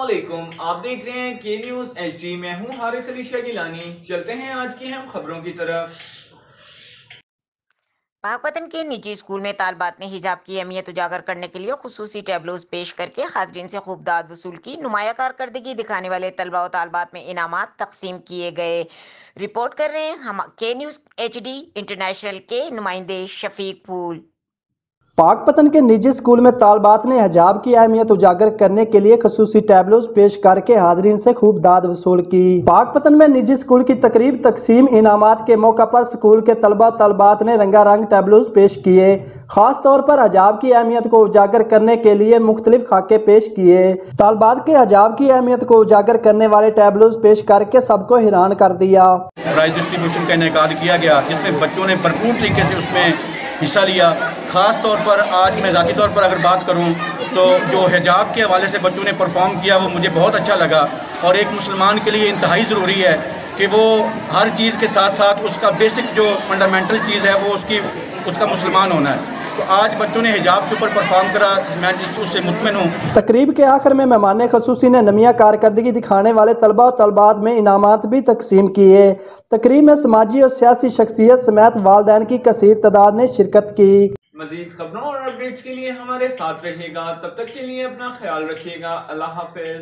अस्सलामुअलैकुम, आप देख रहे हैं के न्यूज़ HD। मैं हूं हारिस अली गिलानी। चलते हैं आज की अहम खबरों की तरफ। पाकपतन के निजी स्कूल में तालबात ने हिजाब की अहमियत उजागर करने के लिए खुसूसी टैबलोज पेश करके हाजरीन से खूब दाद वसूल की। नुमाया कारकर्दगी दिखाने वाले तलबा और तालबात में इनामात तकसीम किए गए। रिपोर्ट कर रहे हैं हम के न्यूज़ HD इंटरनेशनल के नुमाइंदे शफीक फूल। पाकपतन के निजी स्कूल में तालबात ने हिजाब की अहमियत उजागर करने के लिए खसूसी टैबलोज पेश करके हाजरीन से खूब दाद वसूल की। पाकपतन में निजी स्कूल की तकरीब तकसीम इनामात के मौका पर स्कूल के तलबा तलबात ने रंगारंग टैबलोज पेश किए। खास तौर पर हिजाब की अहमियत को उजागर करने के लिए मुख्तलिफ खाके पेश किए। तालबात के हिजाब की अहमियत को उजागर करने वाले टैबलोज पेश करके सबको हैरान कर दिया। प्राइज डिस्ट्रीब्यूशन का इनेकाद किया गया, जिसमें बच्चों ने भरपूर तरीके से उसमें हिस्सा लिया। ख़ास तौर पर आज मैं ज़ाती तौर पर अगर बात करूं तो जो हिजाब के हवाले से बच्चों ने परफॉर्म किया वो मुझे बहुत अच्छा लगा। और एक मुसलमान के लिए इंतहाई ज़रूरी है कि वो हर चीज़ के साथ साथ उसका बेसिक जो फंडामेंटल चीज़ है वो उसका मुसलमान होना है। तो आज बच्चों ने हिजाब के ऊपर परफॉर्म करा, मैं उससे मुतमिन हूँ। तकरीब के आखिर में मेहमान खसूसी ने नमिया कारकर्दगी दिखाने वाले तलबा और तलबात में इनामात भी तकसीम किए। तकरीब में समाजी और सियासी शख्सियत समेत वालदैन की कसीर तादाद ने शिरकत की। मजीद खबरों और अपडेट्स के लिए हमारे साथ रहिएगा। तब तक के लिए अपना ख्याल रखिएगा। अल्लाह हाफिज।